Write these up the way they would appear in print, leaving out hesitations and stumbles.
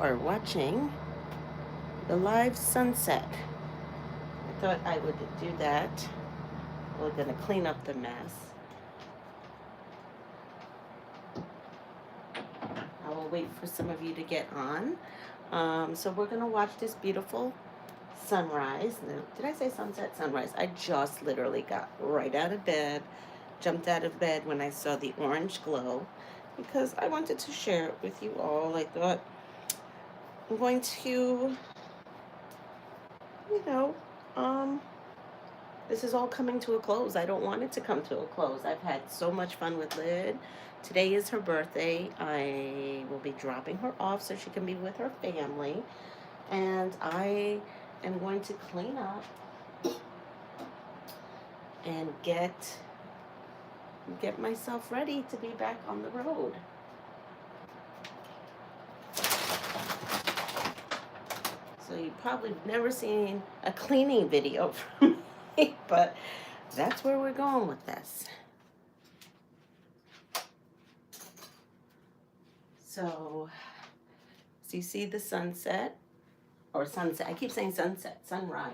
are watching the live sunset. I thought I would do that. We're going to clean up the mess. I will wait for some of you to get on. So we're going to watch this beautiful sunrise. No, did I say sunset? Sunrise. I just literally got right out of bed, jumped out of bed when I saw the orange glow because I wanted to share it with you all. I thought I'm going to, you know, this is all coming to a close. I don't want it to come to a close. I've had so much fun with Lyd. Today is her birthday. I will be dropping her off so she can be with her family. And I am going to clean up and get myself ready to be back on the road. So you've probably never seen a cleaning video from me, but that's where we're going with this. So you see the sunset, or sunset. I keep saying sunset, sunrise.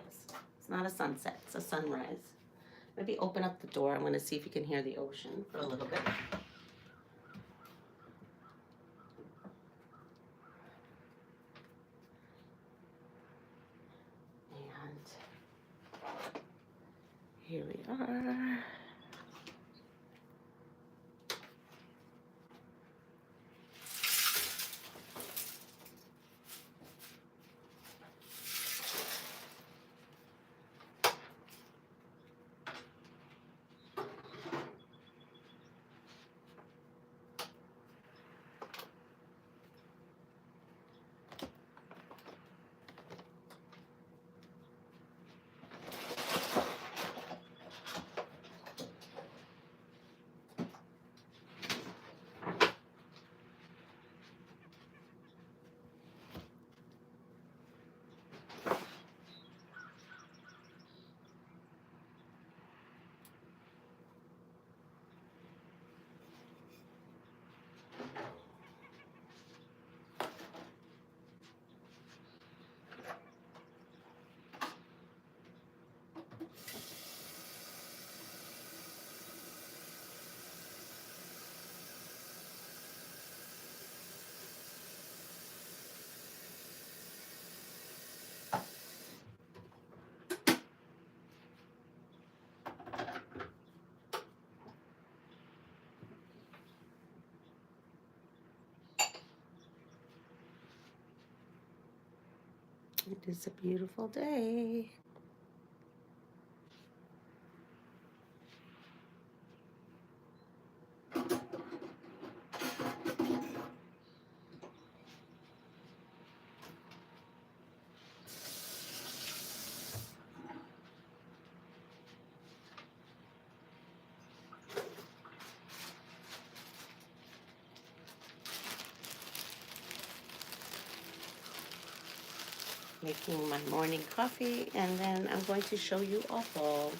It's not a sunset, it's a sunrise. Maybe open up the door. I'm going to see if you can hear the ocean for a little bit. And here we are. It is a beautiful day. Making my morning coffee, and then I'm going to show you a haul.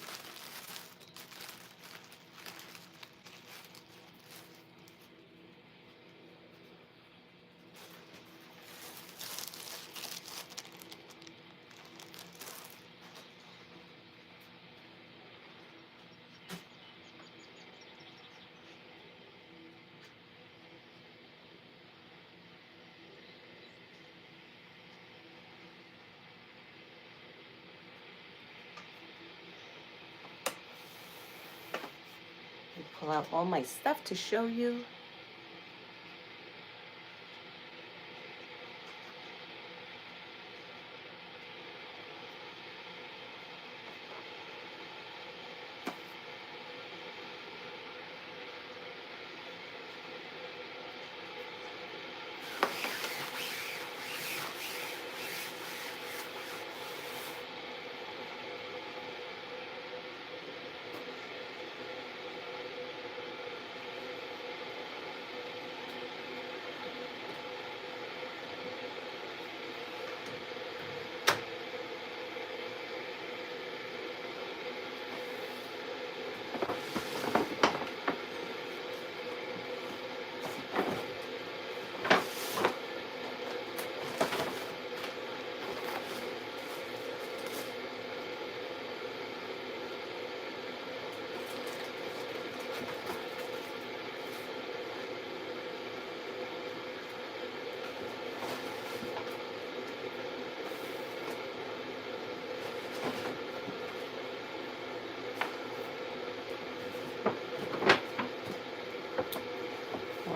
Pull out all my stuff to show you.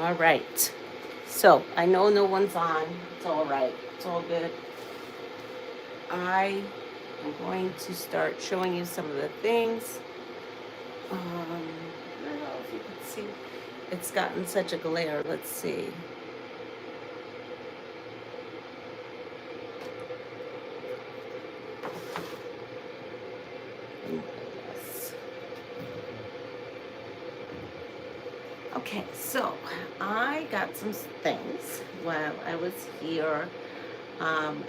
All right. So I know no one's on. It's all right. It's all good. I am going to start showing you some of the things. I don't know if you can see. It's gotten such a glare. Let's see. Yes. Okay, so I got some things while I was here.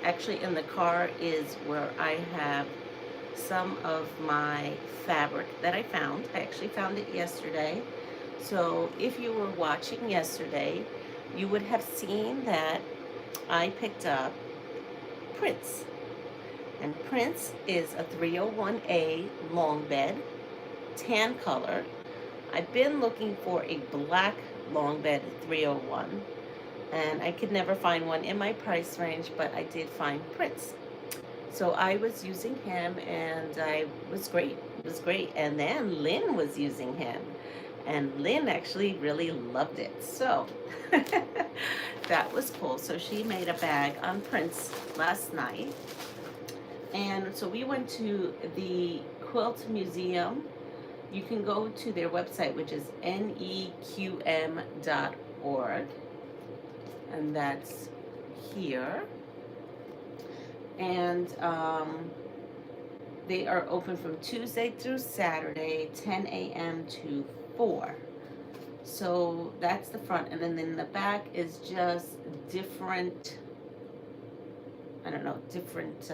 Actually, in the car is where I have some of my fabric that I found. I actually found it yesterday. So if you were watching yesterday, you would have seen that I picked up Prince. And Prince is a 301A long bed, tan color. I've been looking for a black long bed 301, and I could never find one in my price range, but I did find Prince. So I was using him, and I was great. It was great. And then Lynn was using him, and Lynn actually really loved it. So that was cool. So she made a bag on Prince last night. And so we went to the Quilt Museum. You can go to their website, which is neqm.org. And that's here. And they are open from Tuesday through Saturday, 10 a.m. to 4. So that's the front. And then in the back is just different, I don't know, different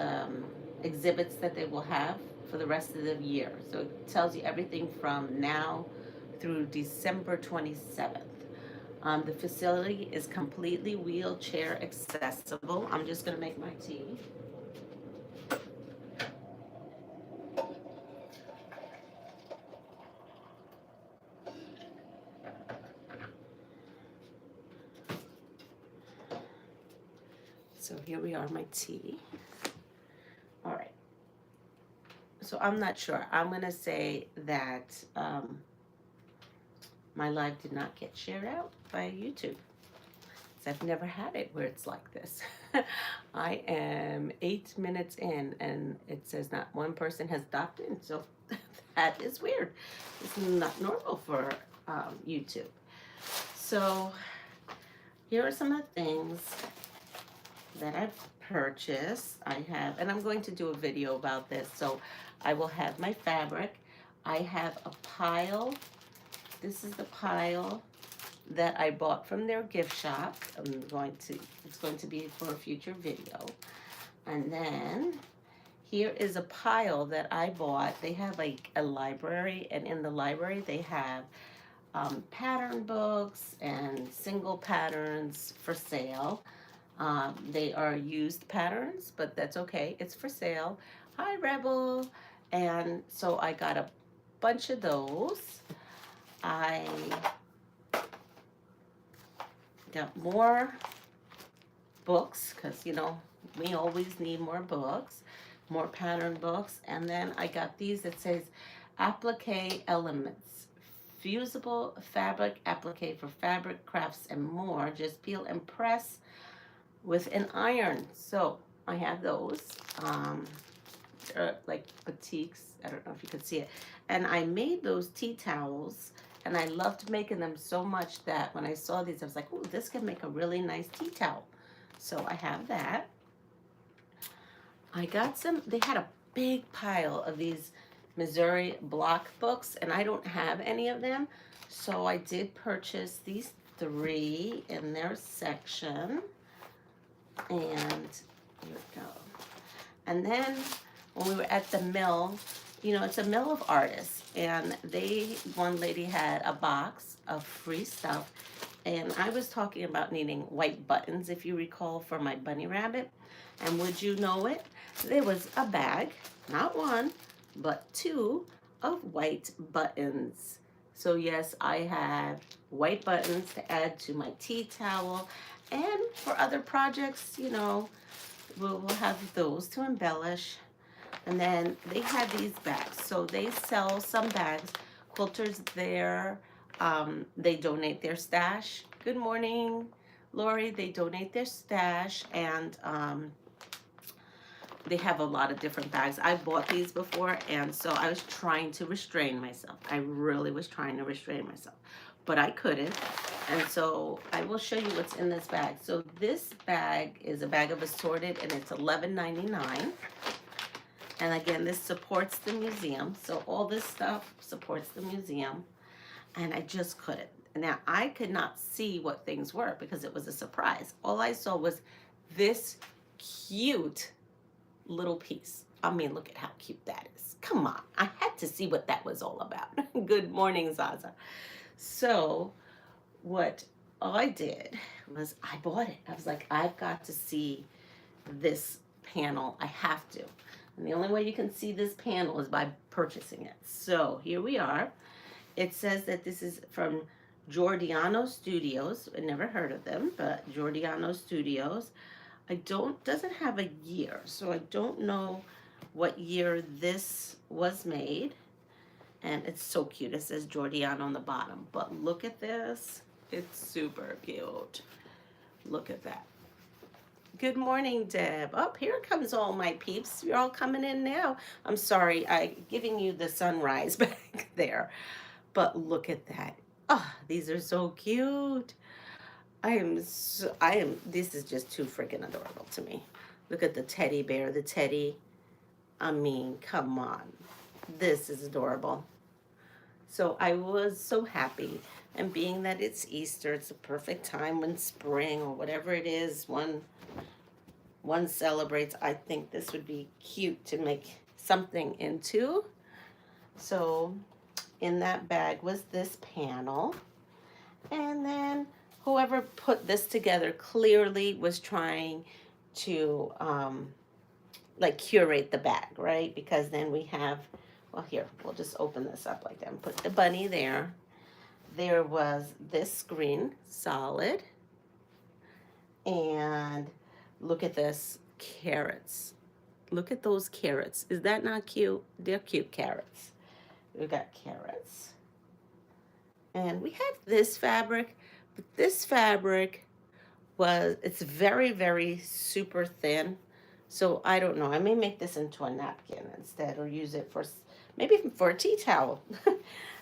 exhibits that they will have for the rest of the year. So it tells you everything from now through December 27th. The facility is completely wheelchair accessible. I'm just going to make my tea. So here we are, my tea. All right. So I'm not sure. I'm going to say that my live did not get shared out by YouTube. I've never had it where it's like this. I am 8 minutes in, and it says not one person has docked in. So that is weird. It's not normal for YouTube. So here are some of the things that I've purchased. I have, and I'm going to do a video about this. So I will have my fabric. I have a pile. This is the pile that I bought from their gift shop. It's going to be for a future video. And then here is a pile that I bought. They have like a library, and in the library they have pattern books and single patterns for sale. They are used patterns, but that's okay. It's for sale. Hi, Rebel. And so I got a bunch of those. I got more books because, you know, we always need more books, more pattern books. And then I got these that says Applique Elements, fusible fabric applique for fabric crafts and more. Just peel and press with an iron. So I have those. They're like batiks. I don't know if you can see it. And I made those tea towels, and I loved making them so much that when I saw these, I was like, oh, this can make a really nice tea towel. So I have that. I got some, they had a big pile of these Missouri block books, and I don't have any of them. So I did purchase these 3 in their section. And here we go. And then when we were at the mill, you know, it's a mill of artists, and one lady had a box of free stuff, and I was talking about needing white buttons, if you recall, for my bunny rabbit. And would you know it? There was a bag, not 1, but 2 of white buttons. So yes, I have white buttons to add to my tea towel, and for other projects, you know, we'll have those to embellish. And then they had these bags. So they sell some bags. Quilters there, they donate their stash. Good morning, Lori. They donate their stash, and they have a lot of different bags. I bought these before, and so I was trying to restrain myself. I really was trying to restrain myself, but I couldn't. And so I will show you what's in this bag. So this bag is a bag of assorted, and it's $11.99. And again, this supports the museum. So all this stuff supports the museum, and I just couldn't. Now, I could not see what things were because it was a surprise. All I saw was this cute little piece. I mean, look at how cute that is. Come on, I had to see what that was all about. Good morning, Zaza. So what I did was I bought it. I was like, I've got to see this panel. I have to. And the only way you can see this panel is by purchasing it. So here we are. It says that this is from Giordano Studios. I never heard of them, but Giordano Studios. Doesn't have a year, so I don't know what year this was made. And it's so cute. It says Giordano on the bottom, but look at this. It's super cute. Look at that. Good morning, Deb. Oh, here comes all my peeps. You're all coming in now. I'm sorry, I'm giving you the sunrise back there, but look at that. Oh, these are so cute. This is just too freaking adorable to me. Look at the teddy bear, the teddy. I mean, come on. This is adorable. So I was so happy. And being that it's Easter, it's a perfect time when spring or whatever it is, one celebrates. I think this would be cute to make something into. So in that bag was this panel. And then whoever put this together clearly was trying to like curate the bag, right? Because then we have, well, here, we'll just open this up like that and put the bunny there. There was this screen, solid. And look at this, carrots. Look at those carrots. Is that not cute? They're cute carrots. We've got carrots. And we have this fabric, but this fabric it's very, very super thin. So I don't know. I may make this into a napkin instead, or use it for, maybe for a tea towel.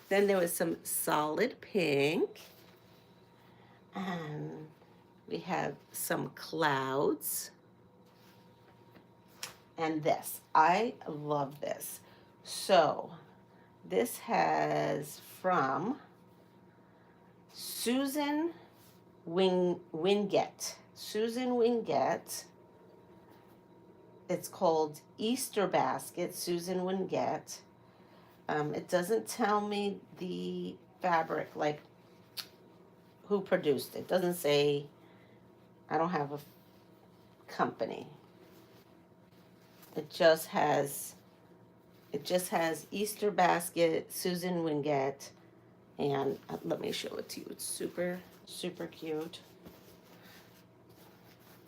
Then there was some solid pink. And we have some clouds. And this. I love this. So this has from Susan Wingett. Susan Wingett. It's called Easter Basket, Susan Wingett. It doesn't tell me the fabric, like who produced it. Doesn't say, I don't have a company. It just has Easter Basket, Susan Wingett. And let me show it to you. It's super, super cute.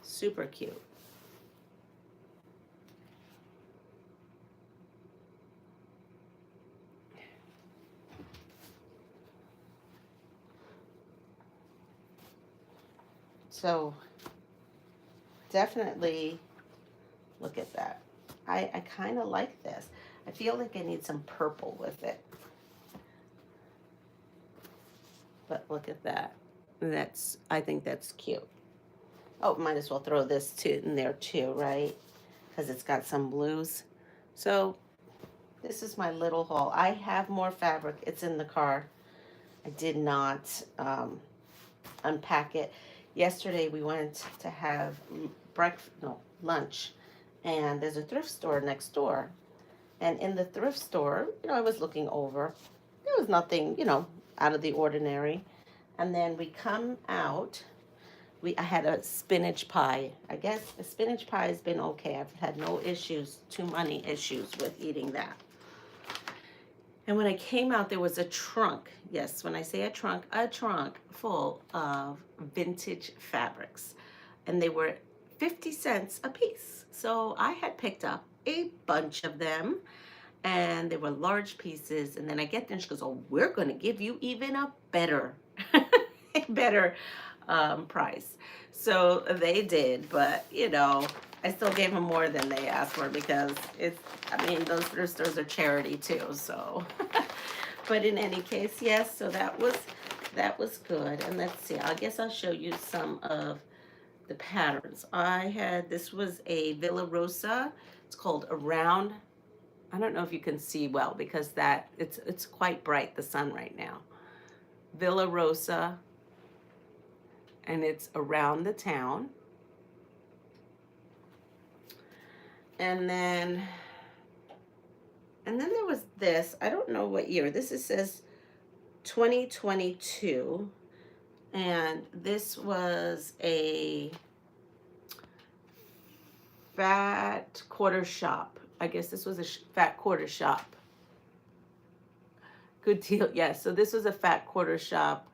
Super cute. So definitely look at that. I kind of like this. I feel like I need some purple with it. But look at that. I think that's cute. Oh, might as well throw this in there too, right? Because it's got some blues. So this is my little haul. I have more fabric. It's in the car. I did not unpack it. Yesterday we went to have lunch, and there's a thrift store next door. And in the thrift store, I was looking over. There was nothing, out of the ordinary. And then we come out. I had a spinach pie. I guess the spinach pie has been okay. I've had no issues, too many issues with eating that. And when I came out, there was a trunk. Yes, when I say a trunk full of vintage fabrics. And they were 50 cents a piece. So I had picked up a bunch of them, and they were large pieces. And then I get there and she goes, oh, we're going to give you even a better better price. So they did, but you know, I still gave them more than they asked for because it's, I mean, those thrift stores are charity too, so. But in any case, yes, so that was good. And let's see, I guess I'll show you some of the patterns. This was a Villa Rosa. It's called Around. I don't know if you can see well because it's quite bright, the sun right now. Villa Rosa, and it's Around the Town. And then there was this, I don't know what year. This says 2022. And this was a fat quarter shop. I guess this was a fat quarter shop. Good deal. Yes. So this was a fat quarter shop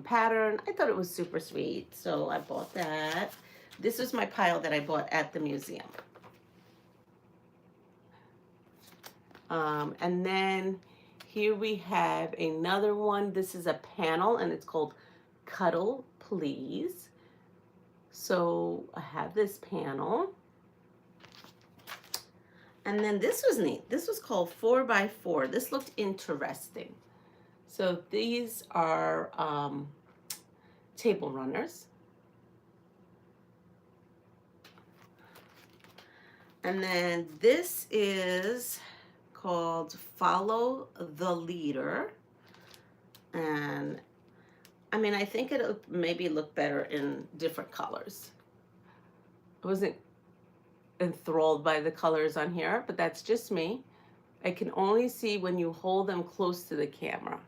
pattern. I thought it was super sweet. So I bought that. This was my pile that I bought at the museum. And then here we have another one. This is a panel and it's called Cuddle Please. So I have this panel. And then this was neat. This was called 4x4. This looked interesting. So these are table runners. And then this is called Follow the Leader. And I mean, I think it'll maybe look better in different colors. I wasn't enthralled by the colors on here, but that's just me. I can only see when you hold them close to the camera.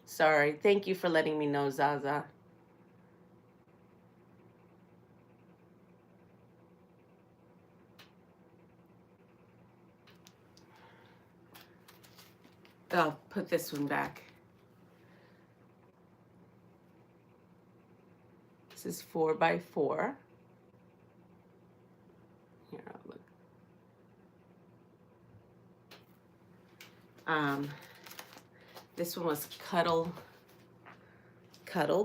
Sorry, thank you for letting me know, Zaza. I'll put this one back. This is 4x4. Here, look. This one was Cuddle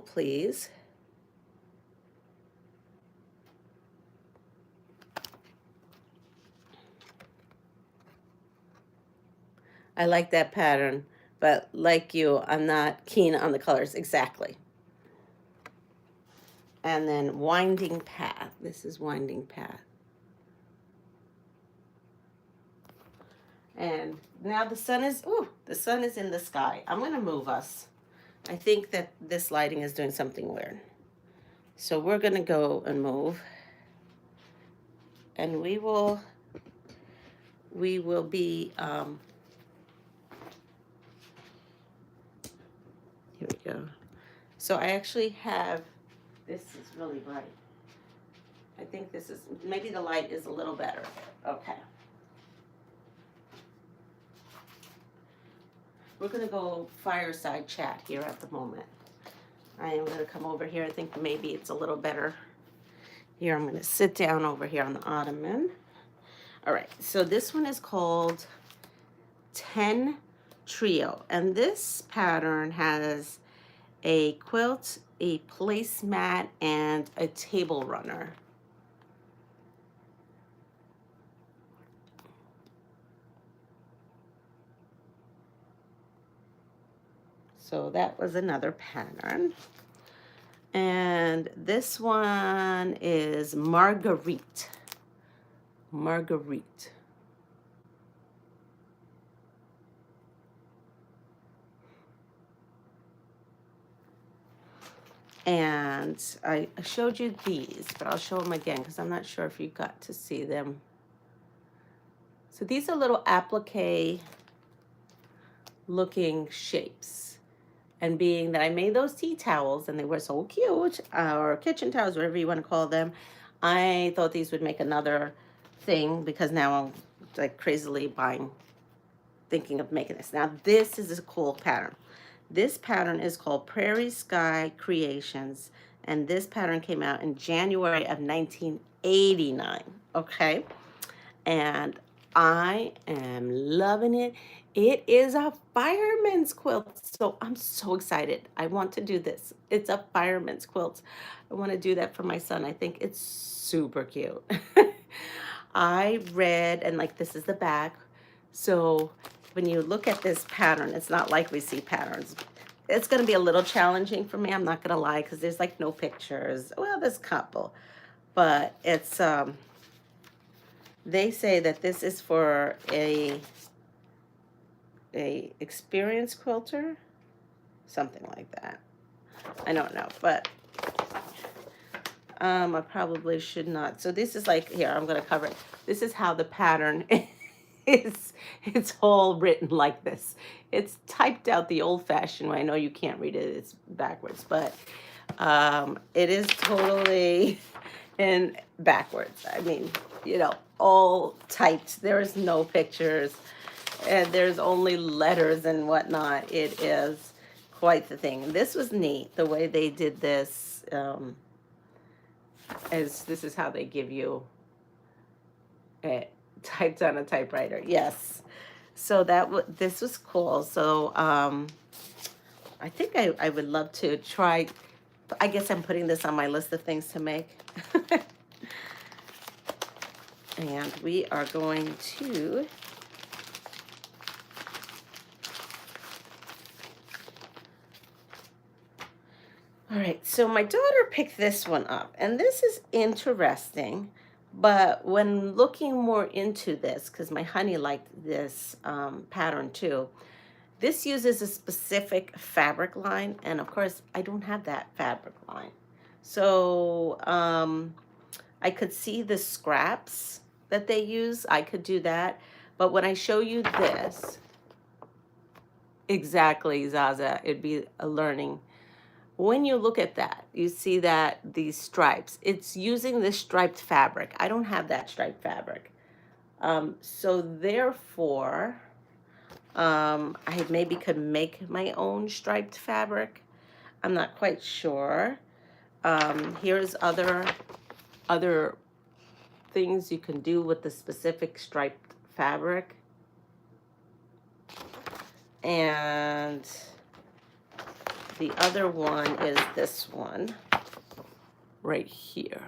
Please. I like that pattern, but like you, I'm not keen on the colors exactly. And then Winding Path. This is Winding Path. And now the sun is in the sky. I'm going to move us. I think that this lighting is doing something weird. So we're going to go and move. And we will be, here we go. So I actually have, this is really bright. I think this is, maybe the light is a little better. Okay. We're going to go fireside chat here at the moment. I am going to come over here. I think maybe it's a little better. Here, I'm going to sit down over here on the ottoman. All right, so this one is called 10 Trio. And this pattern has a quilt, a placemat, and a table runner. So that was another pattern. And this one is Marguerite. Marguerite. And I showed you these, but I'll show them again because I'm not sure if you got to see them. So these are little applique looking shapes. And being that I made those tea towels and they were so cute, or kitchen towels, whatever you want to call them, I thought these would make another thing because now I'm like crazily thinking of making this. Now this is a cool pattern. This pattern is called Prairie Sky Creations, and this pattern came out in January of 1989, okay? And I am loving it. It is a fireman's quilt. So I'm so excited. I want to do this. It's a fireman's quilt. I want to do that for my son. I think it's super cute. I read, and like this is the back. So when you look at this pattern, it's not like we see patterns. It's going to be a little challenging for me. I'm not going to lie, because there's like no pictures. Well, there's a couple, but it's they say that this is for a experienced quilter, something like that. I don't know, but I probably should not. So this is like, here, I'm going to cover it. This is how the pattern is. It's all written like this. It's typed out the old-fashioned way. I know you can't read it. It's backwards, but it is totally in backwards. I mean, you know, all typed. There is no pictures, and there's only letters and whatnot. It is quite the thing. This was neat, the way they did this. As this is how they give you it typed on a typewriter. Yes. So this was cool. So I think I would love to try. I guess I'm putting this on my list of things to make. And we are going to all right, so my daughter picked this one up, and this is interesting, but when looking more into this, because my honey liked this pattern too, this uses a specific fabric line, and of course, I don't have that fabric line. So I could see the scraps that they use. I could do that, but when I show you this, exactly, Zaza, it'd be a learning. When you look at that, you see that these stripes, it's using this striped fabric. I don't have that striped fabric. So therefore, I maybe could make my own striped fabric. I'm not quite sure. Here's other things you can do with the specific striped fabric. And the other one is this one right here.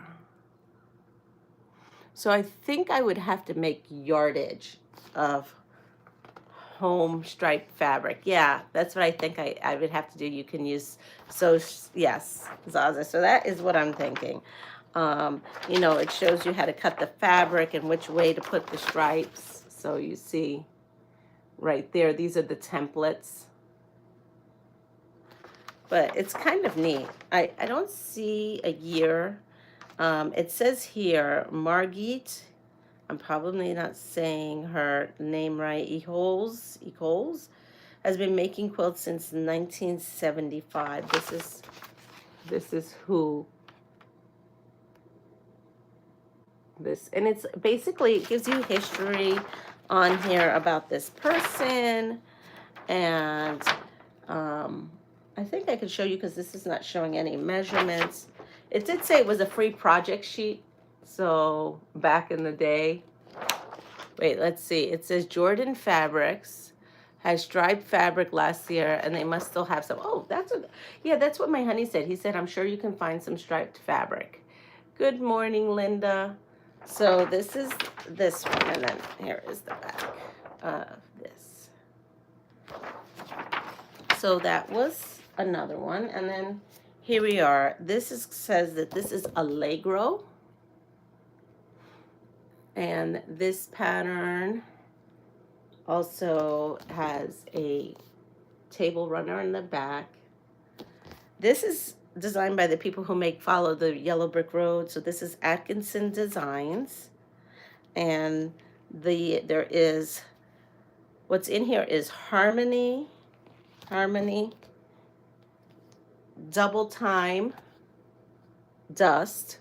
So I think I would have to make yardage of home striped fabric. Yeah, that's what I think I would have to do. You can use, so yes, Zaza. So that is what I'm thinking. You know, it shows you how to cut the fabric and which way to put the stripes. So you see right there, these are the templates. But it's kind of neat. I don't see a year. It says here, Margit, I'm probably not saying her name right, Echols, has been making quilts since 1975. This is who this, and it's basically, it gives you history on here about this person, and I think I could show you, because this is not showing any measurements. It did say it was a free project sheet, so back in the day. Wait, let's see. It says Jordan Fabrics has striped fabric last year, and they must still have some. Oh, yeah, that's what my honey said. He said, I'm sure you can find some striped fabric. Good morning, Linda. So this is this one, and then here is the back of this. So that was another one, and then here we are. Says that this is Allegro, and this pattern also has a table runner in the back. This is designed by the people who Follow the Yellow Brick Road. So this is Atkinson Designs, and there is, what's in here is Harmony, Double Time, Dust,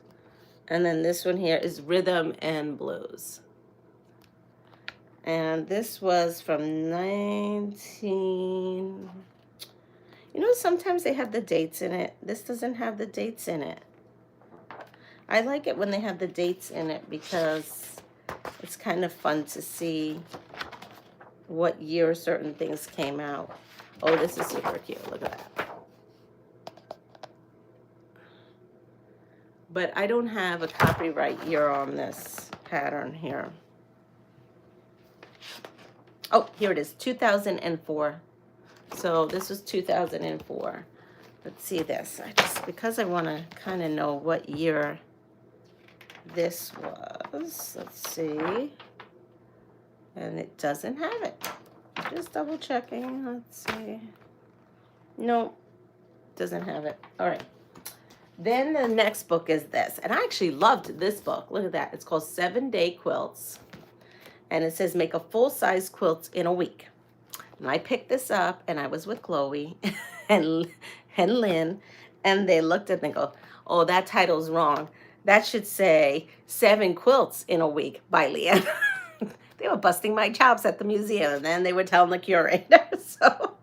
and then this one here is Rhythm and Blues. And this was from 19... You know, sometimes they have the dates in it. This doesn't have the dates in it. I like it when they have the dates in it, because It's kind of fun to see what year certain things came out. Oh, this is super cute. Look at that. But I don't have a copyright year on this pattern here. Oh, here it is, 2004. So this was 2004. Let's see this. Because I want to kind of know what year this was. Let's see. And it doesn't have it. Just double checking. Let's see. No, doesn't have it. All right. Then the next book is this. And I actually loved this book. Look at that. It's called 7-Day Quilts. And it says make a full-size quilt in a week. And I picked this up, and I was with Chloe and Lynn, and they looked at me and go, oh, that title's wrong. That should say 7 Quilts in a Week by Leanne. They were busting my chops at the museum, and then they were telling the curator. So,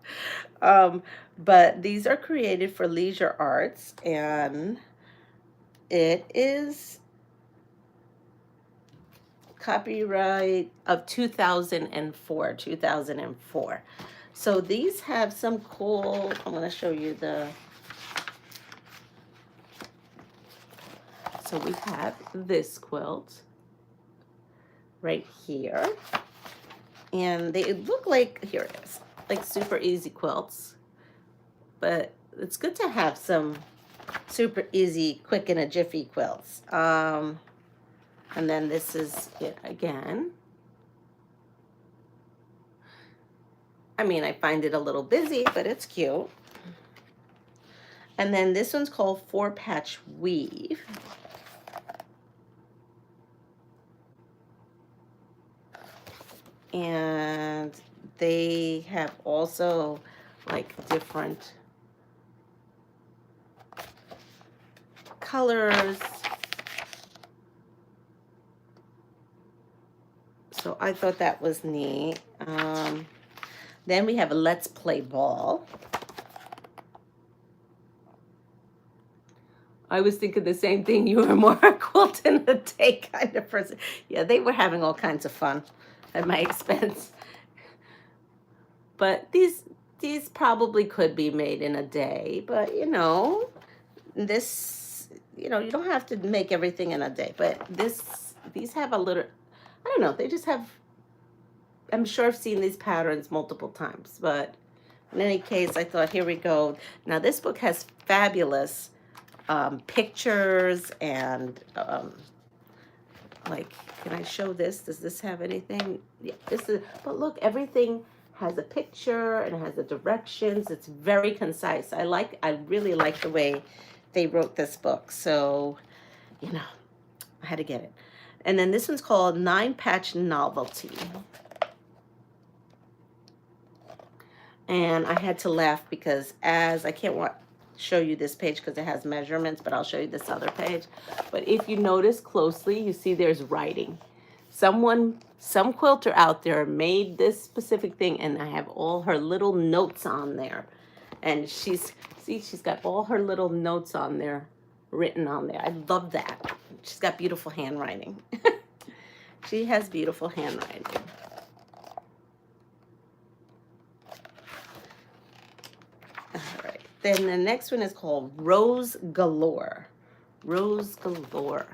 but these are created for leisure arts, and it is copyright of 2004. So these have some cool, I'm going to show you the, so we have this quilt right here, and they look like, here it is, like super easy quilts, but it's good to have some super easy, quick in a jiffy quilts. And then this is it again. I mean, I find it a little busy, but it's cute. And then this one's called 4-Patch Weave. And they have also like different colors. So I thought that was neat. Then we have a Let's Play Ball. I was thinking the same thing. You were more a quilt in a day kind of person. Yeah, they were having all kinds of fun at my expense. But these probably could be made in a day. But, you know, this, you know, you don't have to make everything in a day. But these have a little, I don't know, they just have, I'm sure I've seen these patterns multiple times, but in any case, I thought, here we go. Now, this book has fabulous pictures and, like, can I show this? Does this have anything? Yeah, this is, but look, everything has a picture and it has the directions. It's very concise. I really like the way they wrote this book. So, you know, I had to get it. And then this one's called 9-Patch Novelty. And I had to laugh because I can't show you this page because it has measurements, but I'll show you this other page. But if you notice closely, you see there's writing. Some quilter out there made this specific thing, and I have all her little notes on there. And she's got all her little notes on there, written on there. I love that. She's got beautiful handwriting. She has beautiful handwriting. All right. Then the next one is called Rose Galore. Rose Galore.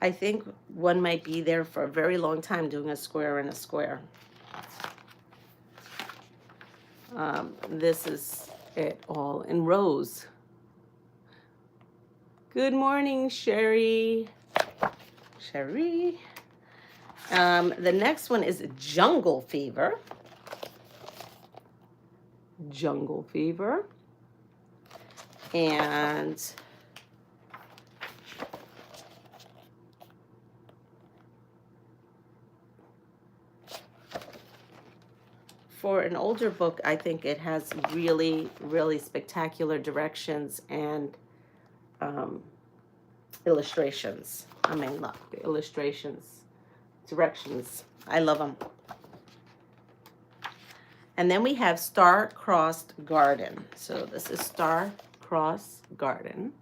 I think one might be there for a very long time doing a square and a square. This is it all in rose. Good morning, Sherry. Sherry. The next one is Jungle Fever. Jungle Fever. And for an older book, I think it has really, really spectacular directions and illustrations. I mean, look, the illustrations directions. I love them. And then we have Star-Crossed Garden. So this is Star-Crossed Garden.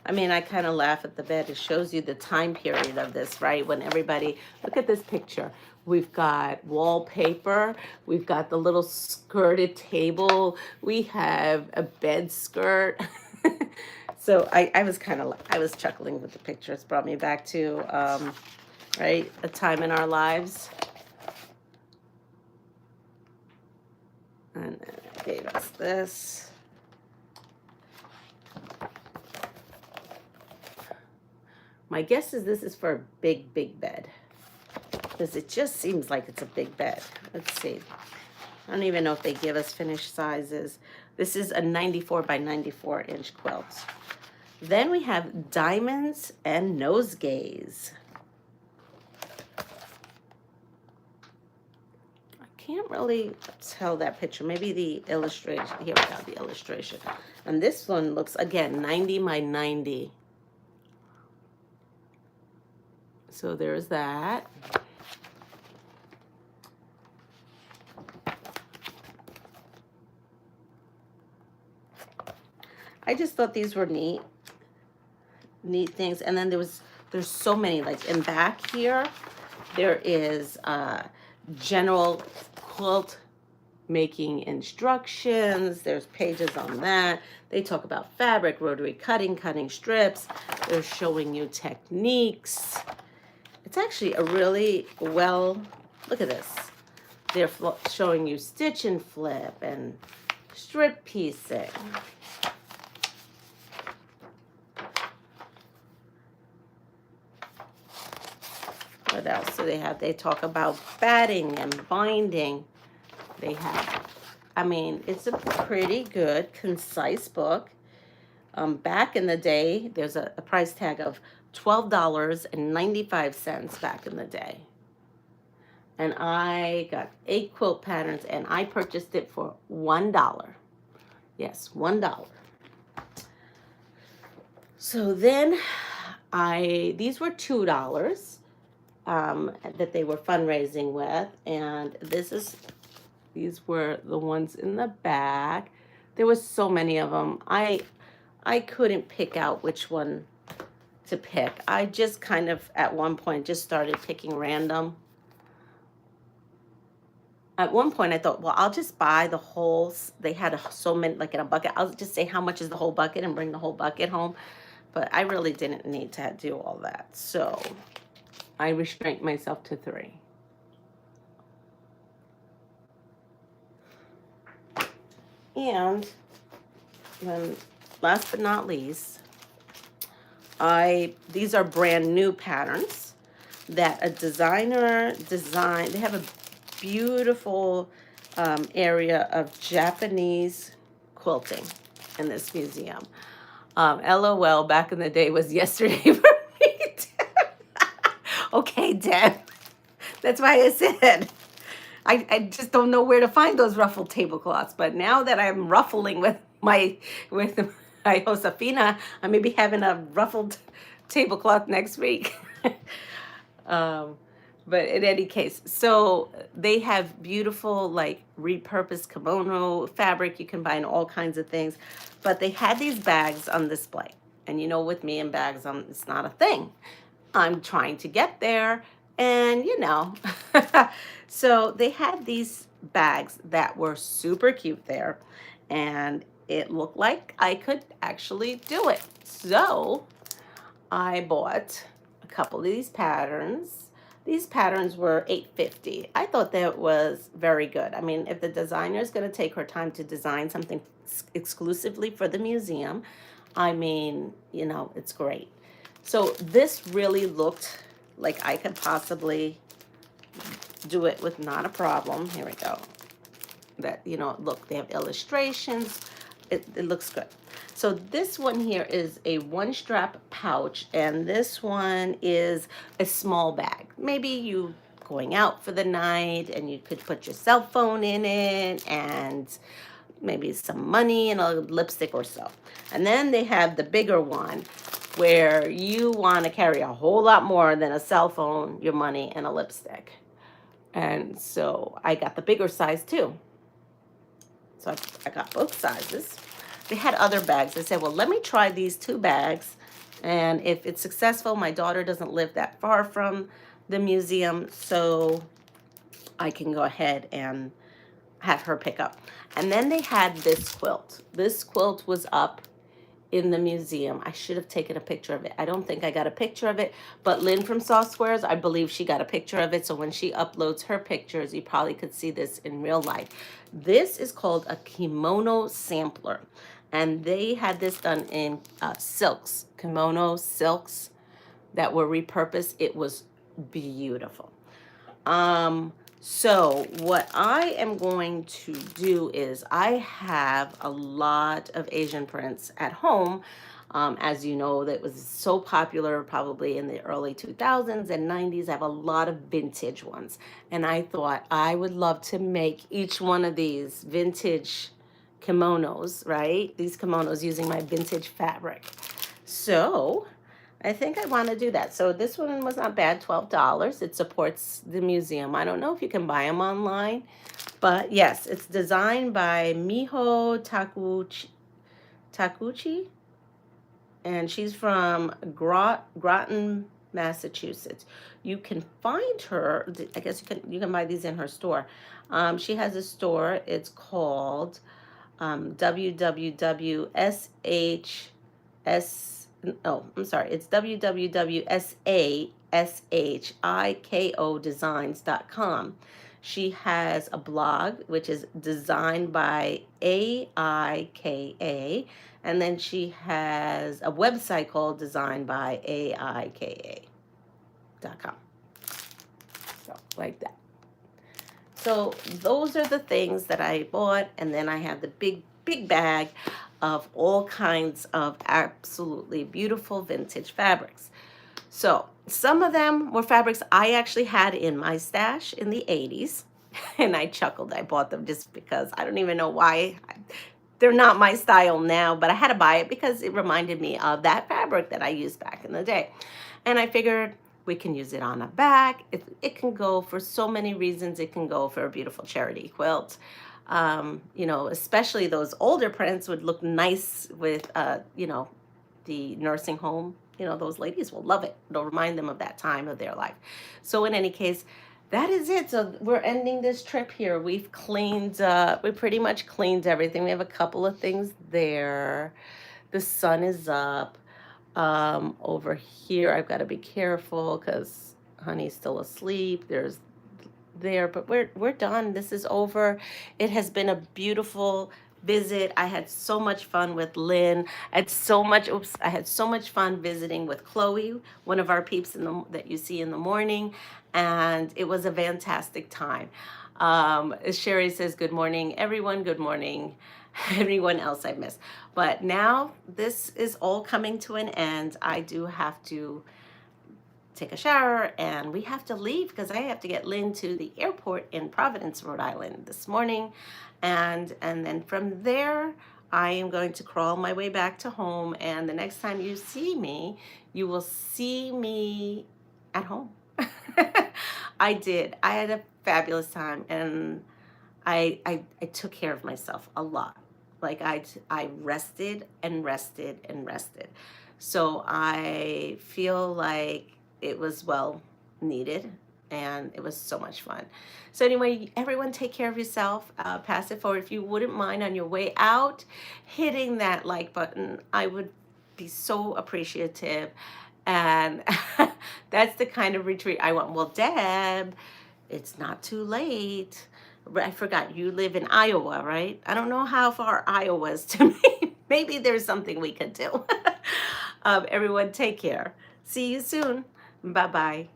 I mean, I kind of laugh at the bed. It shows you the time period of this, right? When everybody, look at this picture. We've got wallpaper. We've got the little skirted table. We have a bed skirt. So I was chuckling with the picture. It's brought me back to, right, a time in our lives. And it gave us this. My guess is this is for a big, big bed, because it just seems like it's a big bed. Let's see. I don't even know if they give us finished sizes. This is a 94 by 94 inch quilt. Then we have Diamonds and Nosegays. I can't really tell that picture. Maybe the illustration. Here we go, the illustration. And this one looks, again, 90 by 90. So there's that. I just thought these were neat things. And then there's so many, like in back here, there is general quilt making instructions. There's pages on that. They talk about fabric, rotary cutting strips. They're showing you techniques. It's actually a really look at this. They're showing you stitch and flip and strip piecing. What else do they have? They talk about batting and binding. They have, I mean, it's a pretty good, concise book. Back in the day, there's a price tag of $12.95 back in the day. And I got 8 quilt patterns, and I purchased it for $1. Yes, $1. So then these were $2 that they were fundraising with, and these were the ones in the back. There was so many of them. I couldn't pick out which one to pick. I just kind of, at one point, just started picking random. At one point, I thought, well, I'll just buy the whole, they had so many, like in a bucket. I'll just say how much is the whole bucket and bring the whole bucket home. But I really didn't need to do all that. So I restrained myself to 3. And then last but not least, these are brand new patterns that a designer designed. They have a beautiful area of Japanese quilting in this museum. LOL, back in the day was yesterday for me, Deb. Okay, Deb. That's why I said I just don't know where to find those ruffled tablecloths. But now that I'm ruffling with my Josefina, I may be having a ruffled tablecloth next week. But in any case, so they have beautiful, like, repurposed kimono fabric you can buy in all kinds of things. But they had these bags on display. And you know, with me and bags, it's not a thing. I'm trying to get there, and you know. So they had these bags that were super cute there. And it looked like I could actually do it. So I bought a couple of these patterns. These patterns were $8.50. I thought that was very good. I mean, if the designer is going to take her time to design something exclusively for the museum, I mean, you know, it's great. So this really looked like I could possibly do it with not a problem. Here we go. That, you know, look, they have illustrations. It looks good. So this one here is a 1-strap pouch, and this one is a small bag. Maybe you going out for the night and you could put your cell phone in it, and maybe some money and a lipstick or so. And then they have the bigger one where you want to carry a whole lot more than a cell phone, your money, and a lipstick. And so I got the bigger size too. So I got both sizes. They had other bags. I said, well, let me try these 2 bags. And if it's successful, my daughter doesn't live that far from the museum, so I can go ahead and have her pick up. And then they had this quilt. This quilt was up in the museum. I should have taken a picture of it. I don't think I got a picture of it, but Lynn from Soft Squares, I believe she got a picture of it. So when she uploads her pictures, you probably could see this in real life. This is called a kimono sampler. And they had this done in silks, kimono silks that were repurposed. It was beautiful. So what I am going to do is I have a lot of Asian prints at home. As you know, that was so popular probably in the early 2000s and 90s. I have a lot of vintage ones. And I thought I would love to make each one of these vintage kimonos, right? These kimonos using my vintage fabric. So I think I want to do that. So this one was not bad, $12. It supports the museum. I don't know if you can buy them online, but yes, it's designed by Miho Takuchi, and she's from Groton, Massachusetts. You can find her, I guess you can buy these in her store. She has a store. It's called it's www.sashikodesigns.com. She has a blog, which is designed by AIKA, and then she has a website called designed by AIKA.com. So, like that. So those are the things that I bought, and then I have the big bag of all kinds of absolutely beautiful vintage fabrics. So some of them were fabrics I actually had in my stash in the 80s, and I chuckled. I bought them just because I don't even know why. They're not my style now, but I had to buy it because it reminded me of that fabric that I used back in the day. And I figured we can use it on a back. It can go for so many reasons. It can go for a beautiful charity quilt. You know, especially those older prints would look nice with, you know, the nursing home. You know, those ladies will love it. It'll remind them of that time of their life. So in any case, that is it. So we're ending this trip here. We've cleaned, we pretty much cleaned everything. We have a couple of things there. The sun is up. Over here, I've got to be careful because honey's still asleep. There's there, but we're done. This is over. It has been a beautiful visit. I had so much fun with Lynn. I had so much fun visiting with Chloe, one of our peeps that you see in the morning, and it was a fantastic time. As Sherry says, good morning, everyone. Good morning, everyone else I missed. But now this is all coming to an end. I do have to take a shower and we have to leave because I have to get Lynn to the airport in Providence, Rhode Island this morning. And then from there, I am going to crawl my way back to home. And the next time you see me, you will see me at home. I did. I had a fabulous time, and I took care of myself a lot. Like I rested and rested and rested. So I feel like it was well needed, and it was so much fun. So anyway, everyone take care of yourself. Pass it forward. If you wouldn't mind on your way out, hitting that like button, I would be so appreciative. And that's the kind of retreat I want. Well, Deb, it's not too late. I forgot you live in Iowa, right? I don't know how far Iowa is to me. Maybe there's something we could do. Everyone take care. See you soon. Bye-bye.